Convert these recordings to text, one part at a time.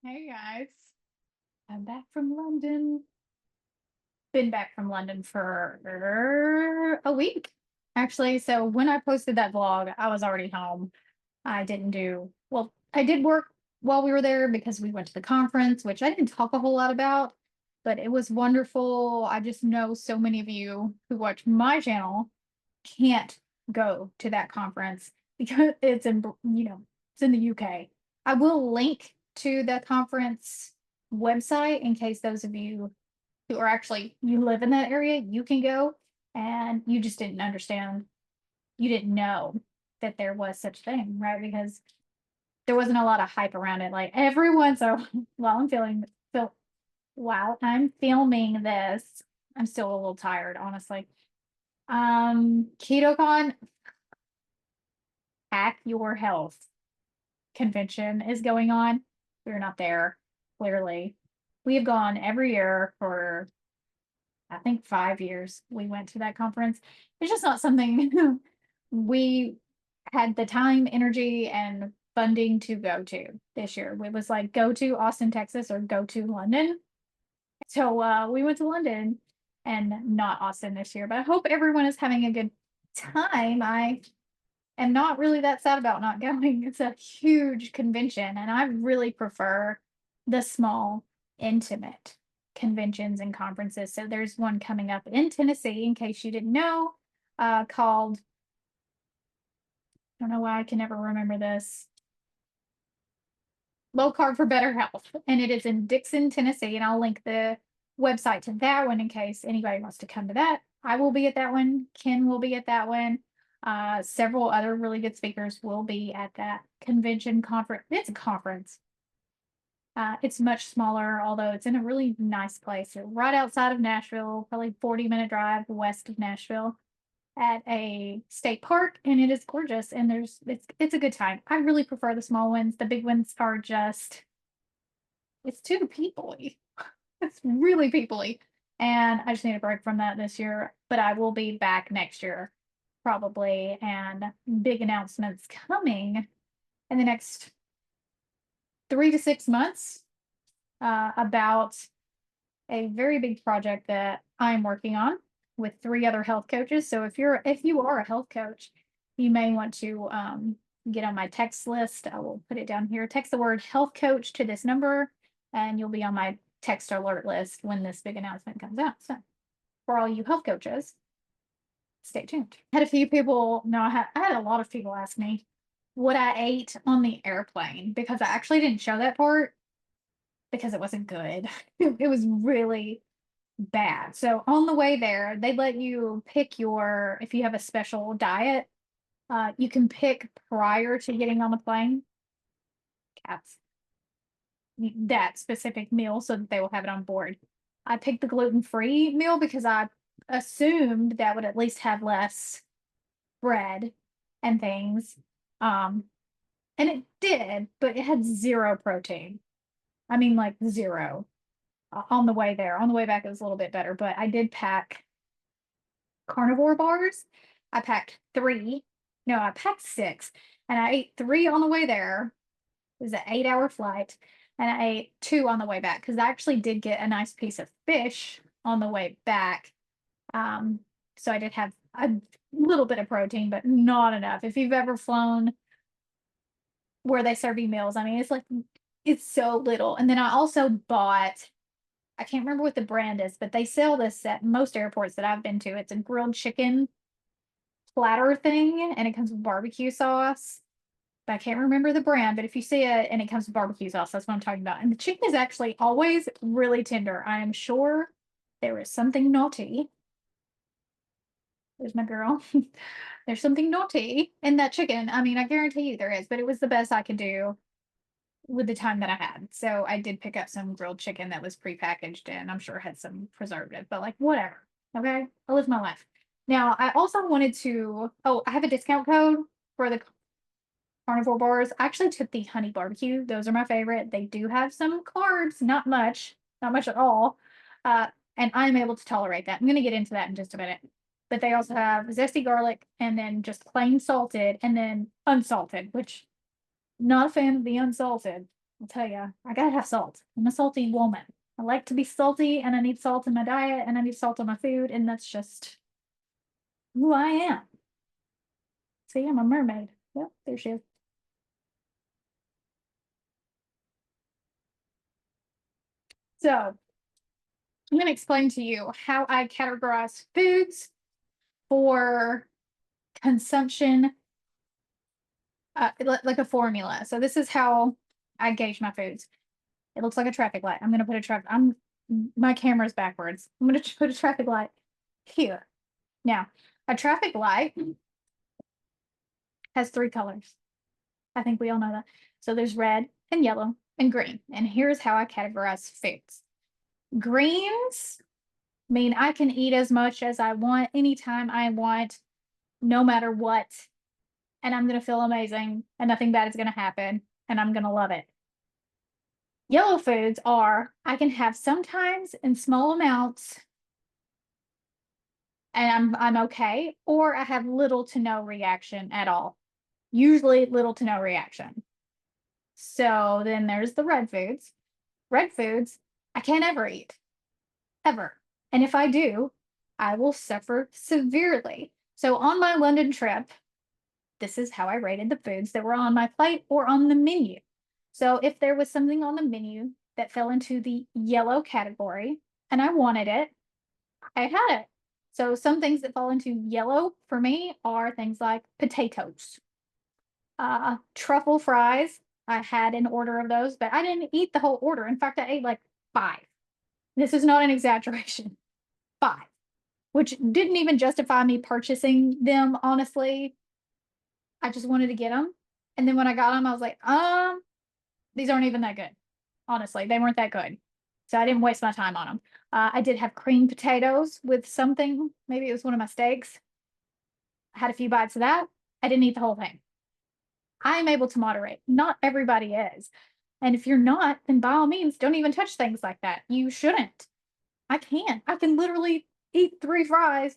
Hey guys, I'm back from London. Been back from London for a week, actually. So when I posted that vlog, I was already home. I didn't do, well, I did work while we were there because we went to the conference, which I didn't talk a whole lot about, but it was wonderful. I just know so many of you who watch my channel can't go to that conference because it's in, it's in the UK. I will link to the conference website in case those of you who are actually you live in that area, you can go and you just didn't understand, you didn't know that there was such thing, right? Because there wasn't a lot of hype around it. Like everyone, so while while I'm filming this, I'm still a little tired, honestly. KetoCon Hack Your Health convention is going on. We're not there, clearly. We have gone every year for, I think, 5 years. We went to that conference. It's just not something we had the time, energy, and funding to go to this year. It was like go to Austin, Texas, or go to London. So we went to London and not Austin this year. But I hope everyone is having a good time. I am not really that sad about not going. It's a huge convention, and I really prefer the small, intimate conventions and conferences. So there's one coming up in Tennessee, in case you didn't know, called, I don't know why I can never remember this, Low Carb for Better Health. And it is in Dixon, Tennessee. And I'll link the website to that one in case anybody wants to come to that. I will be at that one. Ken will be at that one. Several other really good speakers will be at that convention conference. It's a conference. It's much smaller, although it's in a really nice place. Right outside of Nashville, probably 40-minute drive west of Nashville at a state park, and it is gorgeous. And it's a good time. I really prefer the small ones. The big ones are just, it's too peoply. It's really peoply. And I just need a break from that this year, but I will be back next year probably, and big announcements coming in the next 3 to 6 months about a very big project that I'm working on with 3 other health coaches. So if you are a health coach, you may want to get on my text list. I will put it down here. Text the word health coach to this number, and you'll be on my text alert list when this big announcement comes out. So for all you health coaches, stay tuned. I had a few people, no, I had a lot of people ask me what I ate on the airplane because I actually didn't show that part because it wasn't good. It was really bad. So on the way there, they let you pick if you have a special diet, you can pick prior to getting on the plane. Cats. That specific meal so that they will have it on board. I picked the gluten-free meal because I assumed that would at least have less bread and things. Um, and it did, but it had zero protein. I mean, like zero on the way there. On the way back, it was a little bit better, but I did pack carnivore bars. I packed 3. No, I packed 6, and I ate 3 on the way there. It was an 8-hour flight, and I ate 2 on the way back because I actually did get a nice piece of fish on the way back. Um, so I did have a little bit of protein, but not enough. If you've ever flown where they serve you meals, I mean, it's so little. And then I also bought, I can't remember what the brand is, but they sell this at most airports that I've been to. It's a grilled chicken platter thing, and it comes with barbecue sauce. But I can't remember the brand, but if you see it and it comes with barbecue sauce, that's what I'm talking about. And the chicken is actually always really tender. I am sure there is something naughty. There's my girl. There's something naughty in that chicken. I mean, I guarantee you there is, but it was the best I could do with the time that I had. So I did pick up some grilled chicken that was prepackaged and I'm sure it had some preservative, but like whatever. Okay. I live my life. Now, I also wanted to, oh, I have a discount code for the carnivore bars. I actually took the honey barbecue. Those are my favorite. They do have some carbs, not much at all. Uh, and I'm able to tolerate that. I'm going to get into that in just a minute. But they also have zesty garlic and then just plain salted and then unsalted, which not a fan of the unsalted. I'll tell you, I gotta have salt. I'm a salty woman. I like to be salty, and I need salt in my diet, and I need salt on my food, and that's just who I am. See, I'm a mermaid. Yep, there she is. So I'm going to explain to you how I categorize foods for consumption, like a formula. So this is how I gauge my foods. It looks like a traffic light. I'm going to put a traffic. My camera's backwards. I'm going to put a traffic light here. Now, a traffic light has three colors. I think we all know that. So there's red and yellow and green. And here's how I categorize foods. Greens mean I can eat as much as I want, anytime I want, no matter what. And I'm going to feel amazing and nothing bad is going to happen and I'm going to love it. Yellow foods are, I can have sometimes in small amounts and I'm okay, or I have little to no reaction at all. Usually little to no reaction. So then there's the red foods. Red foods, I can't ever eat, ever. And if I do, I will suffer severely. So on my London trip, this is how I rated the foods that were on my plate or on the menu. So if there was something on the menu that fell into the yellow category and I wanted it, I had it. So some things that fall into yellow for me are things like potatoes, truffle fries. I had an order of those, but I didn't eat the whole order. In fact, I ate like 5. This is not an exaggeration. 5, which didn't even justify me purchasing them, honestly. I just wanted to get them. And then when I got them, I was like, these aren't even that good. Honestly, they weren't that good. So I didn't waste my time on them. I did have creamed potatoes with something. Maybe it was one of my steaks. I had a few bites of that. I didn't eat the whole thing. I'm able to moderate. Not everybody is. And if you're not, then by all means, don't even touch things like that. You shouldn't. I can't. I can literally eat 3 fries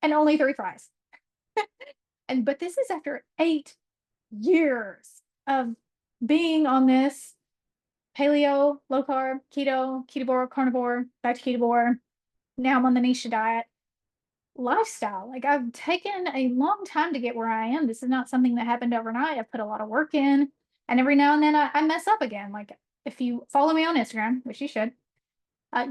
and only 3 fries. But this is after 8 years of being on this paleo, low carb, keto, ketovore, carnivore, back to ketovore. Now I'm on the Neisha diet lifestyle. Like, I've taken a long time to get where I am. This is not something that happened overnight. I've put a lot of work in, and every now and then I mess up again. Like, if you follow me on Instagram, which you should,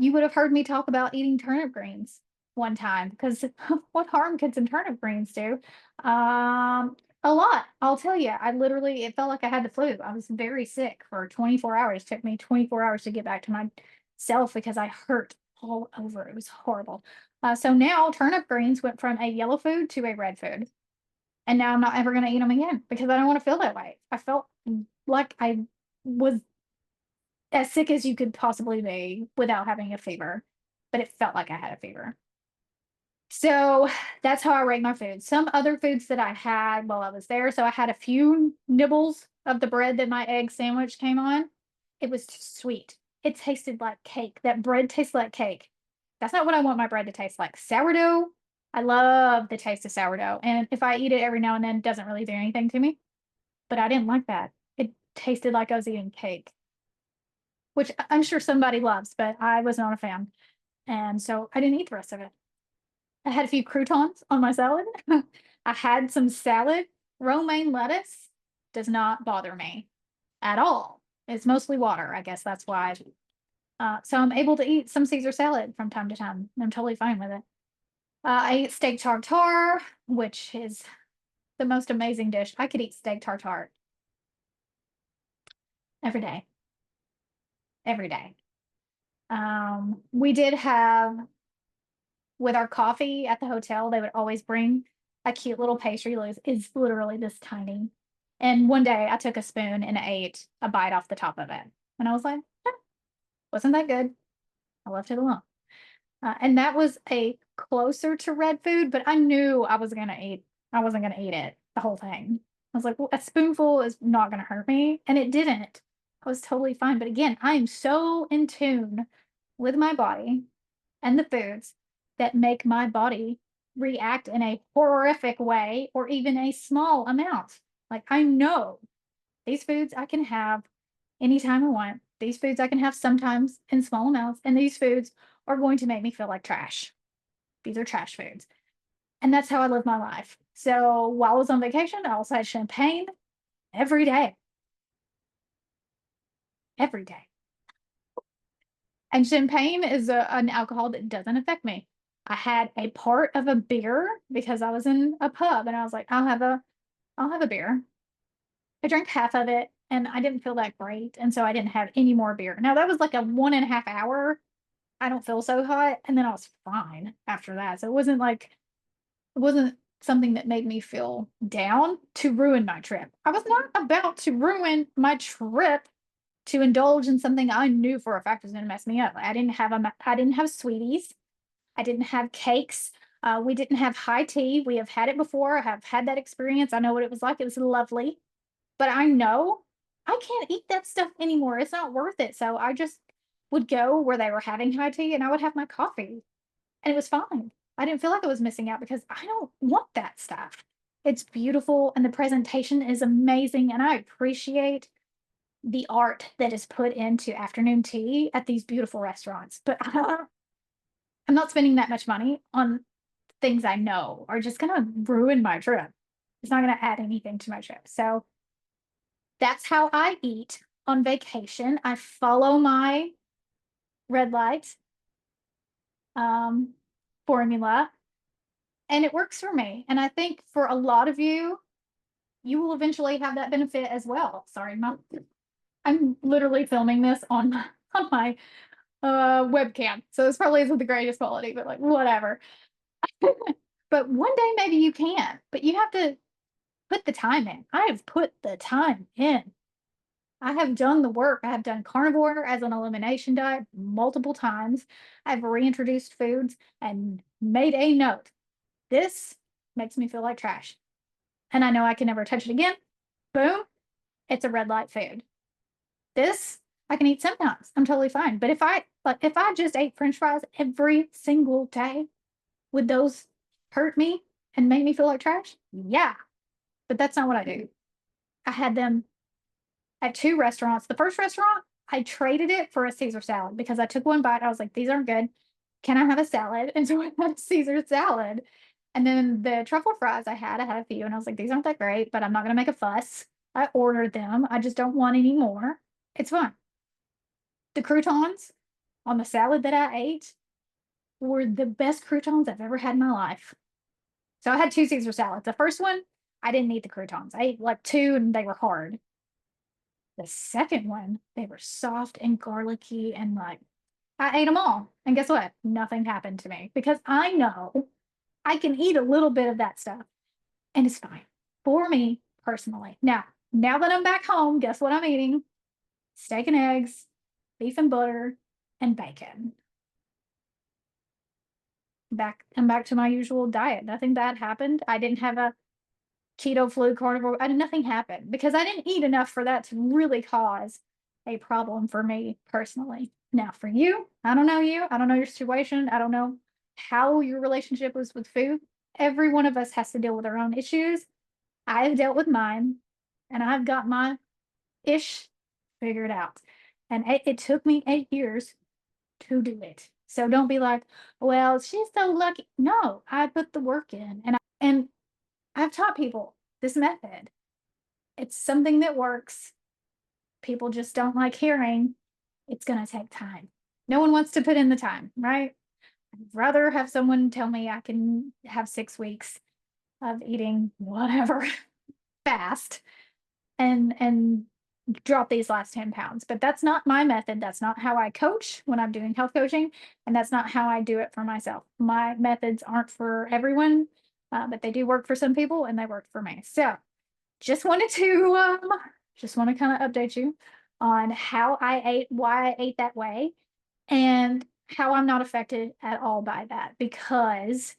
you would have heard me talk about eating turnip greens one time, because what harm could some turnip greens do? A lot. I'll tell you, it felt like I had the flu. I was very sick for 24 hours. It took me 24 hours to get back to myself because I hurt all over. It was horrible. So now turnip greens went from a yellow food to a red food. And now I'm not ever going to eat them again because I don't want to feel that way. I felt like I was as sick as you could possibly be without having a fever, but it felt like I had a fever. So that's how I rate my food. Some other foods that I had while I was there. So I had a few nibbles of the bread that my egg sandwich came on. It was sweet. It tasted like cake. That bread tastes like cake. That's not what I want my bread to taste like. Sourdough, I love the taste of sourdough. And if I eat it every now and then, it doesn't really do anything to me. But I didn't like that. It tasted like I was eating cake, which I'm sure somebody loves, but I was not a fan. And so I didn't eat the rest of it. I had a few croutons on my salad. I had some salad. Romaine lettuce does not bother me at all. It's mostly water. I guess that's why. So I'm able to eat some Caesar salad from time to time. I'm totally fine with it. I ate steak tartare, which is the most amazing dish. I could eat steak tartare every day. Every day. We did have, with our coffee at the hotel, they would always bring a cute little pastry. It's literally this tiny. And one day I took a spoon and ate a bite off the top of it. And I was like, wasn't that good? I left it alone. And that was a closer to red food, but I knew I wasn't going to eat it, the whole thing. I was like, well, a spoonful is not going to hurt me. And it didn't. I was totally fine. But again, I am so in tune with my body and the foods that make my body react in a horrific way or even a small amount. Like, I know these foods I can have anytime I want. These foods I can have sometimes in small amounts, and these foods are going to make me feel like trash. These are trash foods. And that's how I live my life. So while I was on vacation, I also had champagne every day, every day. And champagne is an alcohol that doesn't affect me. I had a part of a beer because I was in a pub and I was like, I'll have a beer. I drank half of it and I didn't feel that great. And so I didn't have any more beer. Now that was like a 1.5 hour. I don't feel so hot. And then I was fine after that. So it wasn't something that made me feel down to ruin my trip. I was not about to ruin my trip to indulge in something I knew for a fact was going to mess me up. I didn't have sweeties. I didn't have cakes. We didn't have high tea. We have had it before. I have had that experience. I know what it was like. It was lovely, but I know I can't eat that stuff anymore. It's not worth it. So I just would go where they were having high tea and I would have my coffee and it was fine. I didn't feel like I was missing out because I don't want that stuff. It's beautiful and the presentation is amazing. And I appreciate the art that is put into afternoon tea at these beautiful restaurants. But I'm not spending that much money on things I know are just going to ruin my trip. It's not going to add anything to my trip. So that's how I eat on vacation. I follow my red light formula and it works for me. And I think for a lot of you, you will eventually have that benefit as well. Sorry, I'm literally filming this on my webcam. So this probably isn't the greatest quality, but like whatever. But one day maybe you can, but you have to put the time in. I have put the time in. I have done the work. I have done carnivore as an elimination diet multiple times. I've reintroduced foods and made a note. This makes me feel like trash. And I know I can never touch it again. Boom, it's a red light food. This I can eat sometimes. I'm totally fine. But if I just ate French fries every single day, would those hurt me and make me feel like trash? Yeah. But that's not what I do. I had them at two restaurants. The first restaurant, I traded it for a Caesar salad because I took one bite. I was like, these aren't good. Can I have a salad? And so I had a Caesar salad. And then the truffle fries I had a few, and I was like, these aren't that great, but I'm not going to make a fuss. I ordered them. I just don't want any more. It's fine. The croutons on the salad that I ate were the best croutons I've ever had in my life. So I had two Caesar salads. The first one, I didn't eat the croutons. I ate like two and they were hard. The second one, they were soft and garlicky and like I ate them all. And guess what? Nothing happened to me because I know I can eat a little bit of that stuff and it's fine for me personally. Now that I'm back home, guess what I'm eating? Steak and eggs, beef and butter, and bacon. I'm back to my usual diet. Nothing bad happened. I didn't have a keto flu carnivore. Nothing happened because I didn't eat enough for that to really cause a problem for me personally. Now, for you, I don't know you. I don't know your situation. I don't know how your relationship was with food. Every one of us has to deal with our own issues. I've dealt with mine and I've got my ish figured out. And it took me 8 years to do it. So don't be like, well, she's so lucky. No, I put the work in and I've taught people this method. It's something that works. People just don't like hearing it's going to take time. No one wants to put in the time, right? I'd rather have someone tell me I can have 6 weeks of eating whatever fast and drop these last 10 pounds. But that's not my method. That's not how I coach when I'm doing health coaching. And that's not how I do it for myself. My methods aren't for everyone, but they do work for some people and they work for me. So just wanted to kind of update you on how I ate, why I ate that way, and how I'm not affected at all by that because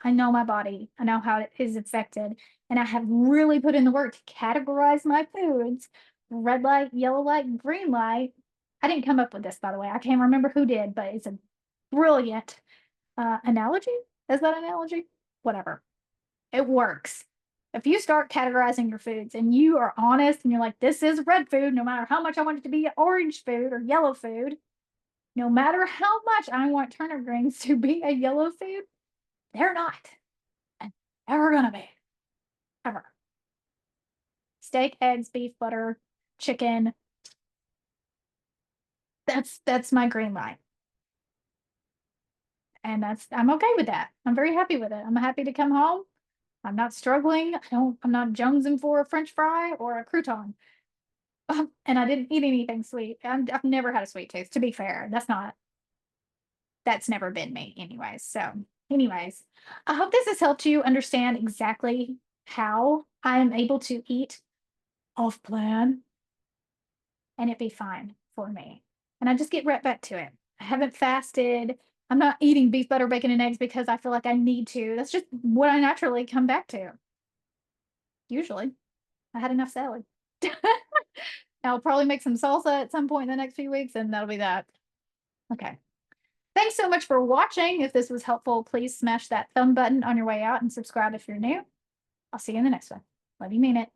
I know my body. I know how it is affected. And I have really put in the work to categorize my foods. Red light, yellow light, green light. I didn't come up with this, by the way. I can't remember who did, but it's a brilliant analogy. Is that an analogy? Whatever. It works. If you start categorizing your foods and you are honest and you're like, this is red food, no matter how much I want it to be orange food or yellow food, no matter how much I want turnip greens to be a yellow food, they're not. And never gonna be. Ever. Steak, eggs, beef, butter, chicken. That's my green light. And I'm okay with that. I'm very happy with it. I'm happy to come home. I'm not struggling. I'm not jonesing for a French fry or a crouton. And I didn't eat anything sweet. I've never had a sweet tooth, to be fair. That's never been me anyways. So anyways, I hope this has helped you understand exactly how I am able to eat off plan and it be fine for me. And I just get right back to it. I haven't fasted. I'm not eating beef, butter, bacon, and eggs because I feel like I need to. That's just what I naturally come back to. Usually. I had enough salad. I'll probably make some salsa at some point in the next few weeks, and that'll be that. Okay. Thanks so much for watching. If this was helpful, please smash that thumb button on your way out and subscribe if you're new. I'll see you in the next one. Love you, mean it.